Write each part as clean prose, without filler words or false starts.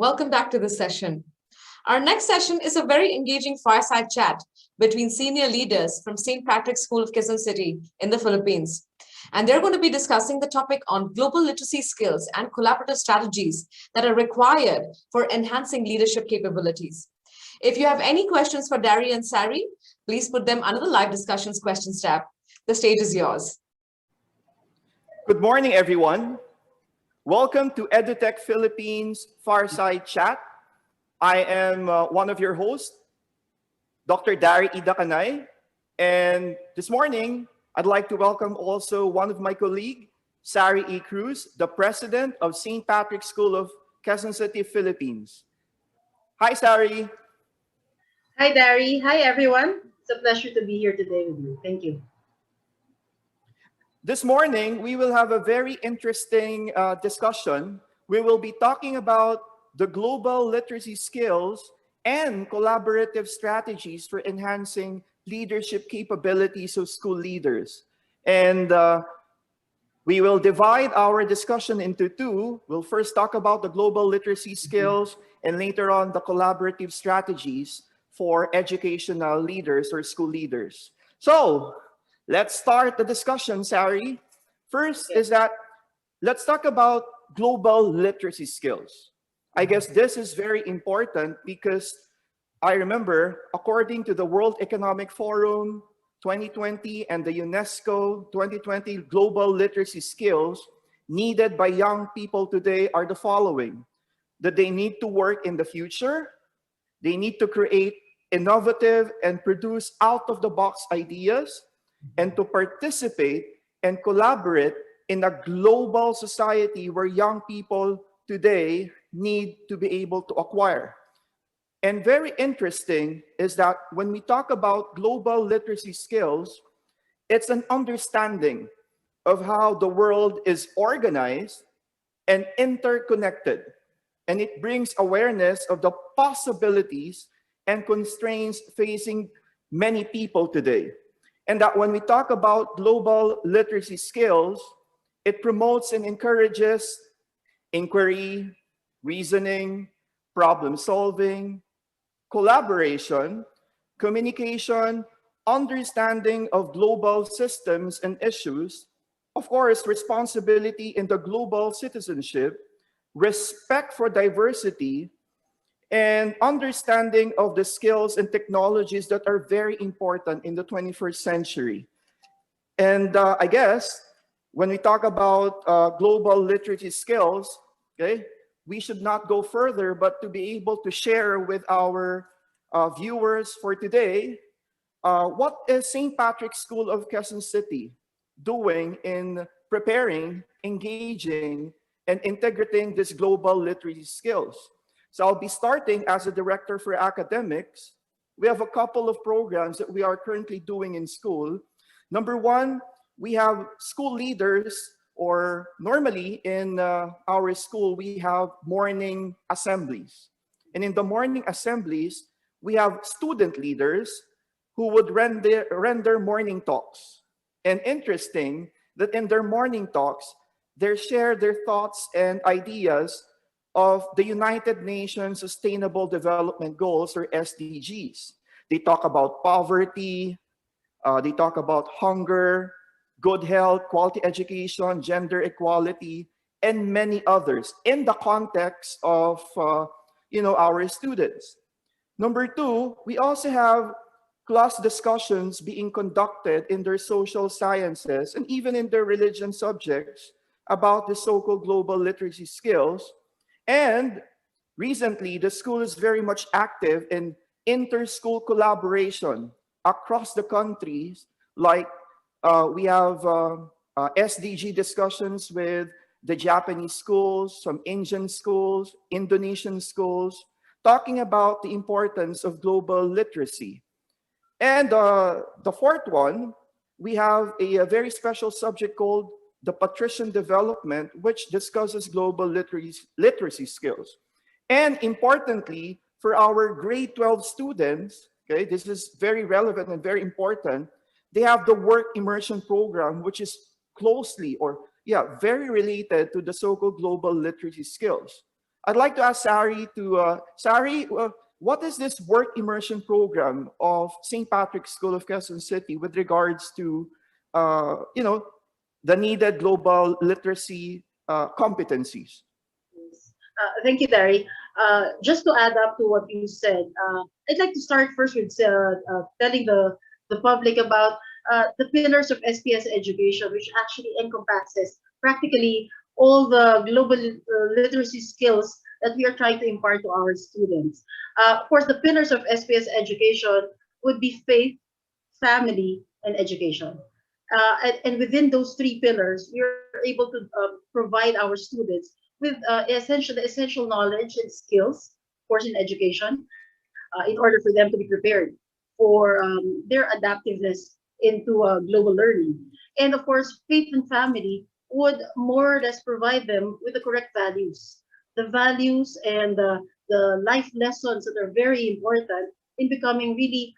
welcome back to this session. Our next session is a very engaging fireside chat between senior leaders from St. Patrick's School of Quezon City in the Philippines. And they're going to be discussing the topic on global literacy skills and collaborative strategies that are required for enhancing leadership capabilities. If you have any questions for Dari and Sari, please put them under the live discussions questions tab. The stage is yours. Good morning, everyone. Welcome to EduTECH Philippines Fireside Chat. I am one of your hosts, Dr. Dari Idakanay. And this morning, I'd like to welcome also one of my colleagues, Sari E. Cruz, the president of St. Patrick's School of Quezon City, Philippines. Hi, Sari. Hi, Dari. Hi, everyone. It's a pleasure to be here today with you. Thank you. This morning, we will have a very interesting discussion. We will be talking about the global literacy skills and collaborative strategies for enhancing leadership capabilities of school leaders. And we will divide our discussion into two. We'll first talk about the global literacy skills and later on the collaborative strategies for educational leaders or school leaders. So, let's start the discussion, Sari. First is that let's talk about global literacy skills. I guess this is very important because I remember, according to the World Economic Forum 2020 and the UNESCO 2020 global literacy skills needed by young people today are the following: that they need to work in the future, they need to create innovative and produce out-of-the-box ideas, and to participate and collaborate in a global society where young people today need to be able to acquire. And very interesting is that when we talk about global literacy skills, it's an understanding of how the world is organized and interconnected. And it brings awareness of the possibilities and constraints facing many people today. And that when we talk about global literacy skills, it promotes and encourages inquiry, reasoning, problem solving, collaboration, communication, understanding of global systems and issues, of course, responsibility in the global citizenship, respect for diversity, and understanding of the skills and technologies that are very important in the 21st century. And I guess when we talk about global literacy skills, okay, we should not go further, but to be able to share with our viewers for today, what is St. Patrick's School of Quezon City doing in preparing, engaging, and integrating these global literacy skills? So I'll be starting as a director for academics. We have a couple of programs that we are currently doing in school. Number one, we have school leaders, or normally in our school, we have morning assemblies. And in the morning assemblies, we have student leaders who would render morning talks. And interesting that in their morning talks, they share their thoughts and ideas of the United Nations Sustainable Development Goals, or SDGs. They talk about poverty, they talk about hunger, good health, quality education, gender equality, and many others in the context of our students. Number two, we also have class discussions being conducted in their social sciences and even in their religion subjects about the so-called global literacy skills. And recently, the school is very much active in inter-school collaboration across the countries. Like we have SDG discussions with the Japanese schools, some Indian schools, Indonesian schools, talking about the importance of global literacy. And the fourth one, we have a very special subject called the Patrician Development, which discusses global literacy skills. And importantly, for our grade 12 students, okay, this is very relevant and very important, they have the work immersion program, which is closely or very related to the so-called global literacy skills. I'd like to ask Sari Sari, what is this work immersion program of St. Patrick's School of Quezon City with regards to, the needed global literacy competencies? Thank you, Dari. Just to add up to what you said, I'd like to start first with telling the public about the pillars of SPS education, which actually encompasses practically all the global literacy skills that we are trying to impart to our students. Of course, the pillars of SPS education would be faith, family, and education. And within those three pillars, we are able to provide our students with the essential knowledge and skills, of course, in education, in order for them to be prepared for their adaptiveness into global learning. And of course, faith and family would more or less provide them with the correct values, the values and the life lessons that are very important in becoming really,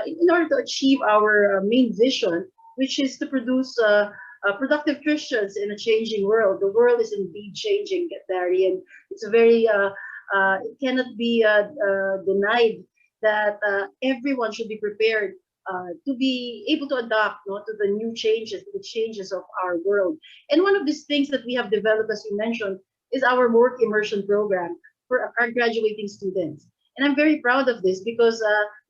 in order to achieve our main vision, which is to produce productive Christians in a changing world. The world is indeed changing, Barry, and it's a very, it cannot be denied that everyone should be prepared to be able to adapt, to the new changes, the changes of our world. And one of these things that we have developed, as you mentioned, is our work immersion program for our graduating students. And I'm very proud of this because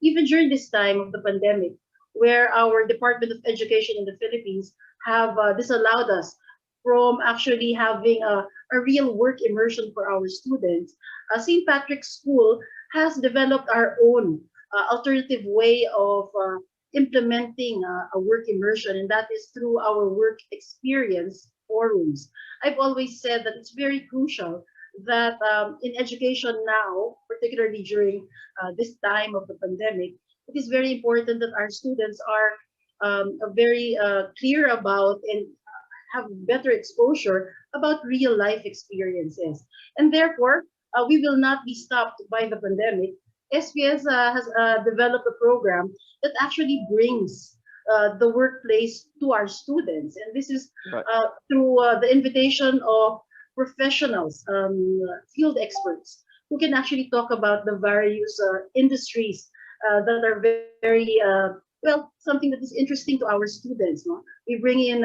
even during this time of the pandemic, where our Department of Education in the Philippines have disallowed us from actually having a real work immersion for our students, St. Patrick's School has developed our own alternative way of implementing a work immersion, and that is through our work experience forums. I've always said that it's very crucial that in education now, particularly during this time of the pandemic, it is very important that our students are very clear about and have better exposure about real life experiences. And therefore, we will not be stopped by the pandemic. SPS has developed a program that actually brings the workplace to our students. And this is Right. through the invitation of professionals, field experts, who can actually talk about the various industries that are very, well, something that is interesting to our students. No? We bring in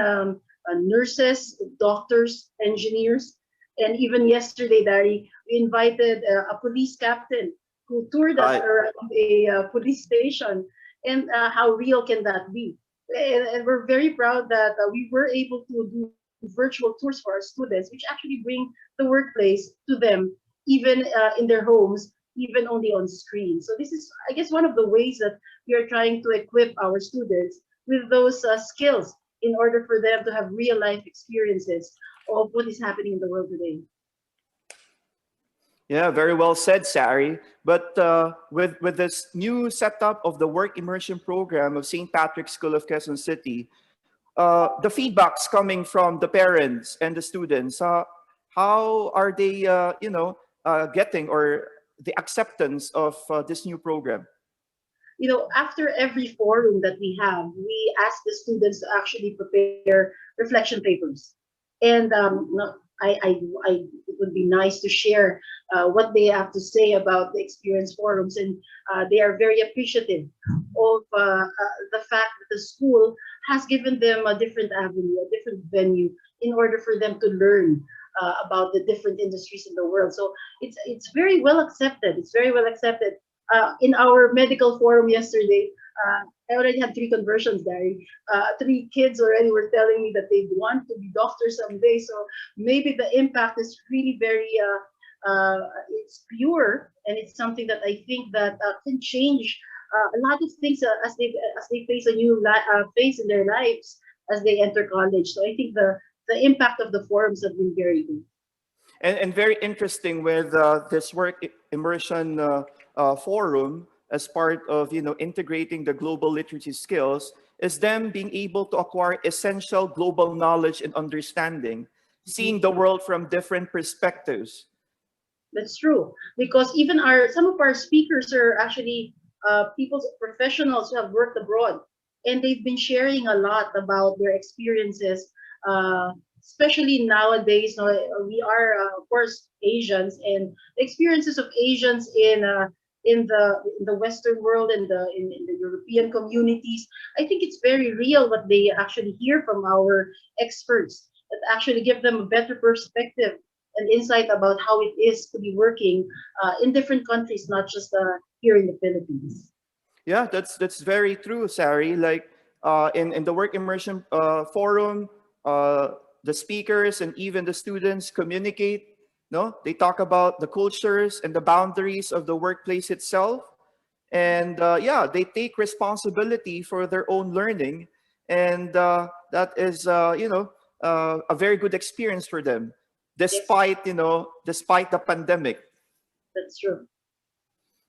nurses, doctors, engineers, and even yesterday, Dari, we invited a police captain who toured us Right. around a police station, and how real can that be? And we're very proud that we were able to do virtual tours for our students, which actually bring the workplace to them, even in their homes, even only on screen. So this is, I guess, one of the ways that we are trying to equip our students with those skills in order for them to have real life experiences of what is happening in the world today. Yeah, very well said, Sari. But with this new setup of the work immersion program of St. Patrick's School of Quezon City, the feedbacks coming from the parents and the students, how are they, getting or the acceptance of this new program? After every forum that we have, we ask the students to actually prepare reflection papers. And it would be nice to share what they have to say about the experience forums. And they are very appreciative of the fact that the school has given them a different avenue, a different venue in order for them to learn about the different industries in the world. So it's very well accepted. It's very well accepted. In our medical forum yesterday, I already had three conversions, Dari. Three kids already were telling me that they want to be doctors someday. So maybe the impact is really very, it's pure, and it's something that I think that can change a lot of things as they face a new phase in their lives as they enter college. So I think the impact of the forums have been very good. And very interesting with this work immersion forum as part of integrating the global literacy skills is them being able to acquire essential global knowledge and understanding, seeing the world from different perspectives. That's true, because even some of our speakers are actually people, professionals who have worked abroad, and they've been sharing a lot about their experiences especially nowadays. No, we are, of course, Asians, and the experiences of Asians in the Western world and in the European communities, I think it's very real what they actually hear from our experts that actually give them a better perspective and insight about how it is to be working in different countries, not just here in the Philippines. Yeah, that's very true, Sari. Like in the work immersion forum, the speakers and even the students communicate. No, they talk about the cultures and the boundaries of the workplace itself, and yeah, they take responsibility for their own learning, and that is a very good experience for them, Yes, despite despite the pandemic. that's true.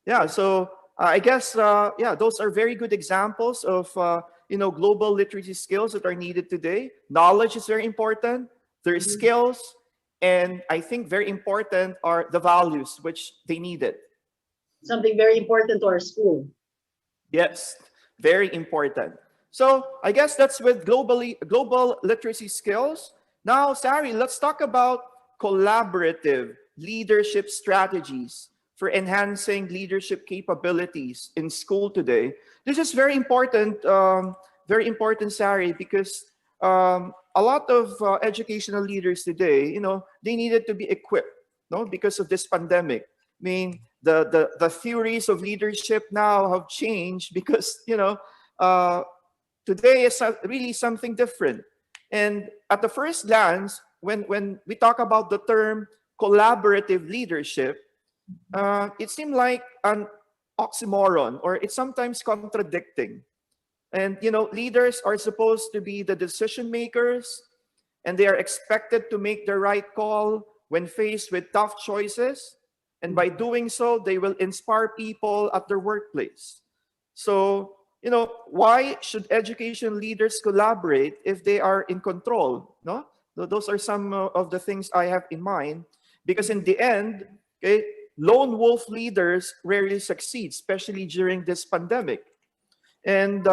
Yeah, so I guess yeah, those are very good examples of global literacy skills that are needed today. Knowledge is very important. There's Mhm. skills, and I think very important are the values which they needed. Something very important to our school. Yes, very important. So I guess that's with global literacy skills. Now, Sari, let's talk about collaborative leadership strategies for enhancing leadership capabilities in school today. This is very important, Sari, because a lot of educational leaders today, they needed to be equipped, no, because of this pandemic. I mean, the theories of leadership now have changed because uh, today is really something different. And at the first glance, when we talk about the term collaborative leadership, it seemed like an oxymoron, or it's sometimes contradicting. And leaders are supposed to be the decision makers, and they are expected to make the right call when faced with tough choices. And by doing so, they will inspire people at their workplace. So, why should education leaders collaborate if they are in control? No, those are some of the things I have in mind. Because in the end, okay, lone wolf leaders rarely succeed, especially during this pandemic. And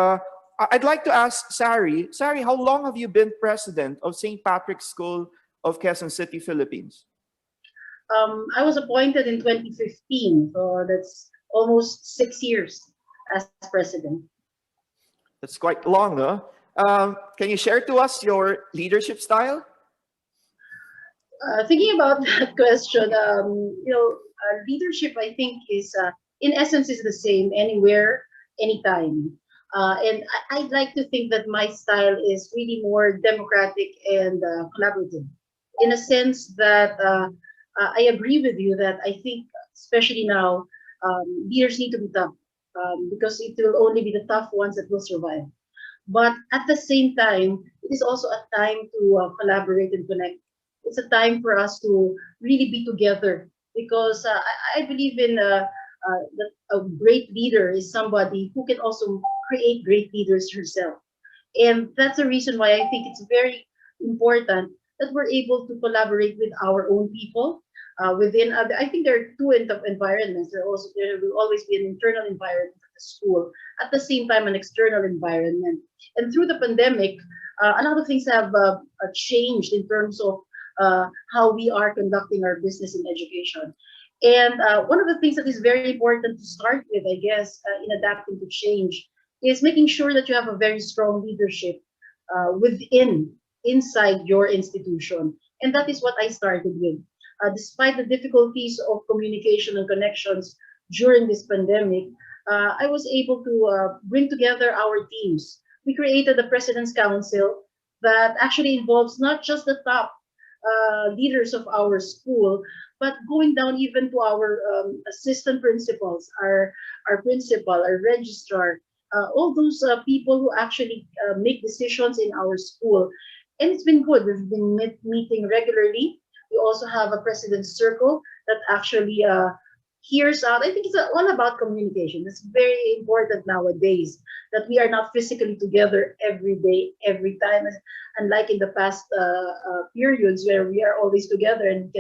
I'd like to ask Sari. Sari, how long have you been president of St. Patrick's School of Quezon City, Philippines? I was appointed in 2015, so that's almost 6 years as president. That's quite long, no? Can you share to us your leadership style? Thinking about that question, leadership, I think, is in essence is the same anywhere, anytime. And I'd like to think that my style is really more democratic and collaborative, in a sense that I agree with you that I think, especially now, leaders need to be tough because it will only be the tough ones that will survive. But at the same time, it is also a time to collaborate and connect. It's a time for us to really be together because I believe in that a great leader is somebody who can also create great leaders herself. And that's the reason why I think it's very important that we're able to collaborate with our own people within. I think there are two environments. There will always be an internal environment at the school, at the same time an external environment. And through the pandemic, a lot of things have changed in terms of how we are conducting our business in education. And one of the things that is very important to start with, I guess, in adapting to change is making sure that you have a very strong leadership inside your institution. And that is what I started with. Despite the difficulties of communication and connections during this pandemic, I was able to bring together our teams. We created the President's Council that actually involves not just the top leaders of our school, but going down even to our assistant principals, our principal, our registrar, all those people who actually make decisions in our school. And it's been good. We've been meeting regularly. We also have a president's circle that actually hears out. I think it's all about communication. It's very important nowadays that we are not physically together every day, every time, unlike in the past periods where we are always together and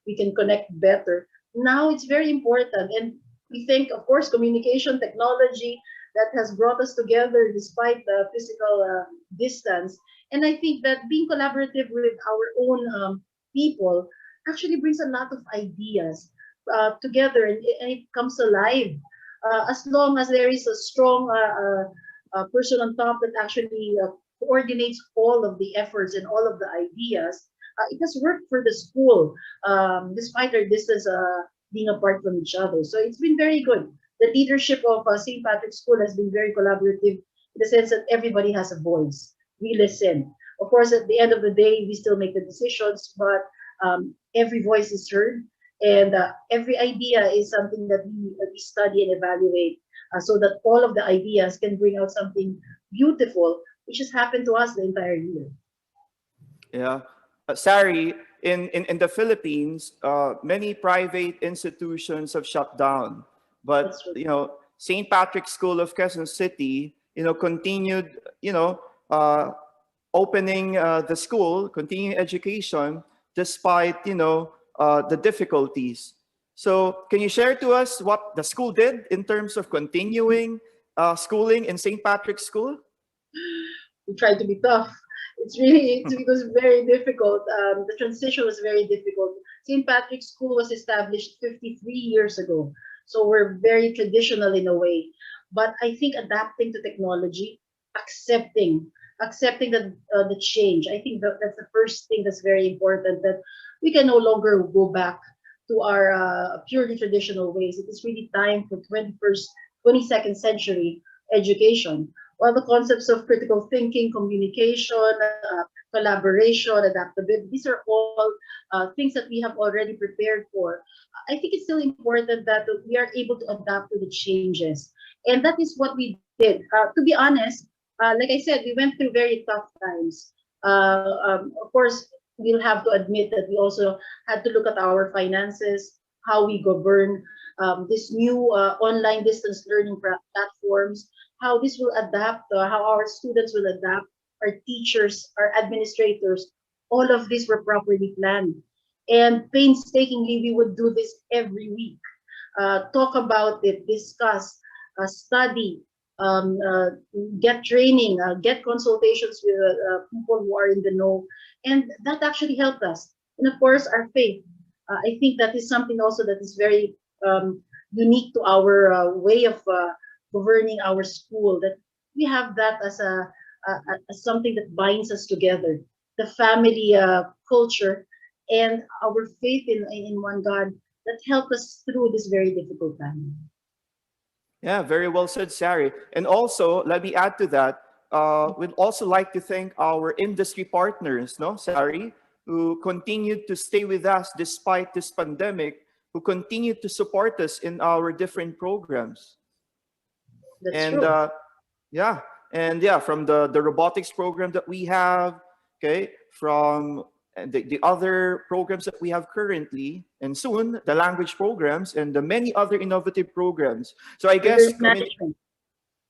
we can connect better. Now it's very important, and we think, of course, communication technology that has brought us together despite the physical distance. And I think that being collaborative with our own people actually brings a lot of ideas together, and it comes alive. As long as there is a strong person on top that actually coordinates all of the efforts and all of the ideas, it has worked for the school, despite our distance being apart from each other. So it's been very good. The leadership of St. Patrick's School has been very collaborative in the sense that everybody has a voice. We listen. Of course, at the end of the day, we still make the decisions, but every voice is heard, and every idea is something that we study and evaluate, so that all of the ideas can bring out something beautiful, which has happened to us the entire year. Yeah. Sari, in the Philippines, many private institutions have shut down. But, That's true. St. Patrick's School of Quezon City, continued, uh, opening the school, continuing education, despite, the difficulties. So can you share to us what the school did in terms of continuing schooling in St. Patrick's School? We tried to be tough. It was very difficult. The transition was very difficult. St. Patrick's School was established 53 years ago, so we're very traditional in a way. But I think adapting to technology, accepting the change. I think that's the first thing that's very important. That we can no longer go back to our purely traditional ways. It is really time for 22nd century education. While the concepts of critical thinking, communication, collaboration, adaptability, these are all things that we have already prepared for. I think it's still important that we are able to adapt to the changes. And that is what we did. To be honest, like I said, we went through very tough times. Of course, we'll have to admit that we also had to look at our finances, how we govern this new online distance learning platforms, how this will adapt, how our students will adapt, our teachers, our administrators. All of these were properly planned. And painstakingly, we would do this every week. Talk about it, discuss, study, um, uh, get training, get consultations with people who are in the know. And that actually helped us. And of course, our faith. I think that is something also that is very unique to our way of governing our school, that we have that as something that binds us together, the family culture and our faith in one God that helped us through this very difficult time. Yeah, very well said, Sari. And also, let me add to that. We'd also like to thank our industry partners, no, Sari, who continued to stay with us despite this pandemic, who continued to support us in our different programs. That's And true. yeah, and yeah, from the robotics program that we have, okay, from the other programs that we have currently, and soon the language programs and the many other innovative programs. So I Our learning guess management,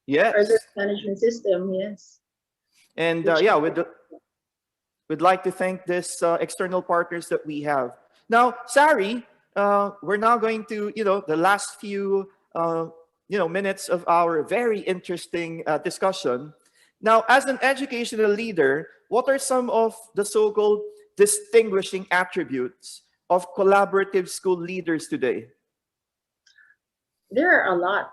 our learning yes, management system, yes. and Which yeah, we'd like to thank this external partners that we have. Now, Sari, we're now going to, the last few, minutes of our very interesting discussion. Now, as an educational leader, what are some of the so-called distinguishing attributes of collaborative school leaders today? there are a lot.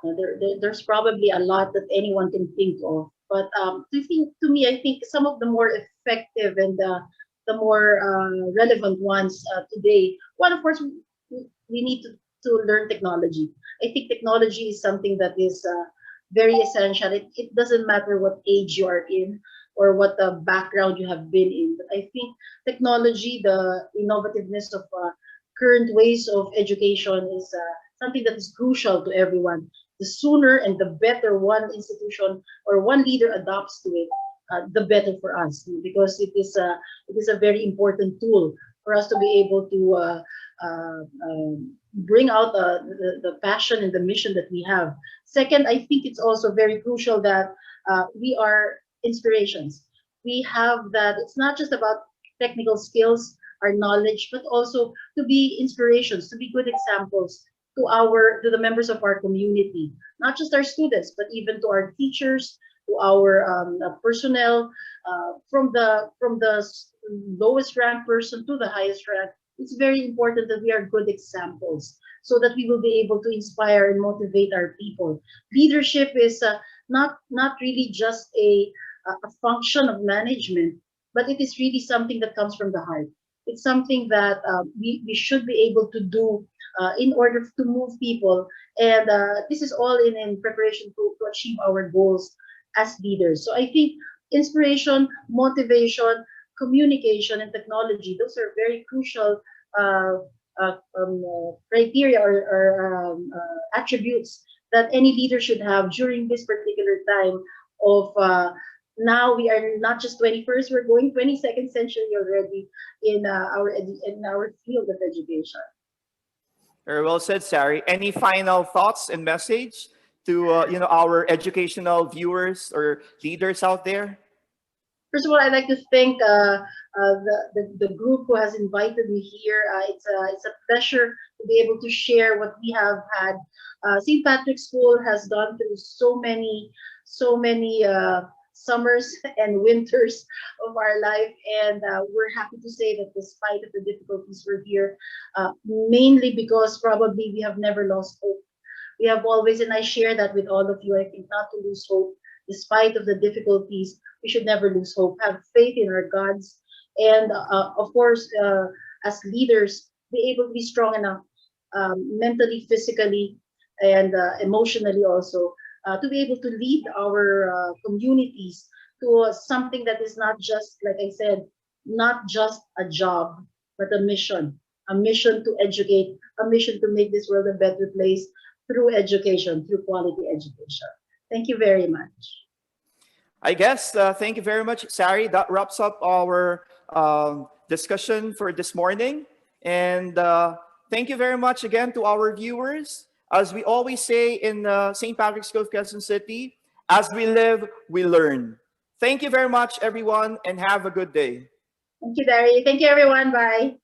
There's probably a lot that anyone can think of. But to me, I think some of the more effective and the more relevant ones today. One, of course, we need to learn technology. I think technology is something that is very essential. It doesn't matter what age you are in or what background you have been in. But I think technology, the innovativeness of current ways of education is something that is crucial to everyone. The sooner and the better one institution or one leader adopts to it, the better for us, because it is a very important tool for us to be able to bring out the passion and the mission that we have. Second, I think it's also very crucial that we are inspirations. We have that. It's not just about technical skills, our knowledge, but also to be inspirations, to be good examples to the members of our community, not just our students, but even to our teachers, to our personnel, from the lowest ranked person to the highest rank. It's very important that we are good examples so that we will be able to inspire and motivate our people. Leadership is not really just a function of management, but it is really something that comes from the heart. It's something that we should be able to do in order to move people. And this is all in preparation to achieve our goals as leaders. So I think inspiration, motivation, communication, and technology, those are very crucial uh, criteria or attributes that any leader should have during this particular time of now we are not just 21st, we're going 22nd century already in in our field of education. Very well said, Sari. Any final thoughts and message to our educational viewers or leaders out there? First of all, I'd like to thank the group who has invited me here. It's a pleasure to be able to share what we have had. St. Patrick's School has gone through so many summers and winters of our life, and we're happy to say that despite of the difficulties, we're here, mainly because probably we have never lost hope. We have always, and I share that with all of you, I think not to lose hope despite of the difficulties. We should never lose hope. Have faith in our gods, and of course, as leaders, be able to be strong enough, mentally, physically, and emotionally also, to be able to lead our communities to something that is not just, like I said, not just a job, but a mission to educate, a mission to make this world a better place through education, through quality education. Thank you very much. I guess, thank you very much, Sari. That wraps up our discussion for this morning. And thank you very much again to our viewers. As we always say in St. Patrick's School of Quezon City, as we live, we learn. Thank you very much, everyone, and have a good day. Thank you, Dari. Thank you, everyone. Bye.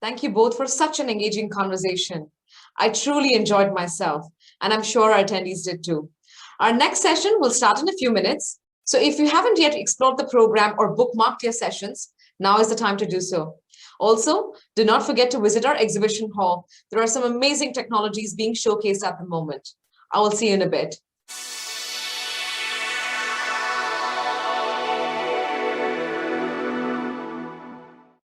Thank you both for such an engaging conversation. I truly enjoyed myself, and I'm sure our attendees did too. Our next session will start in a few minutes. So if you haven't yet explored the program or bookmarked your sessions, now is the time to do so. Also, do not forget to visit our exhibition hall. There are some amazing technologies being showcased at the moment. I will see you in a bit.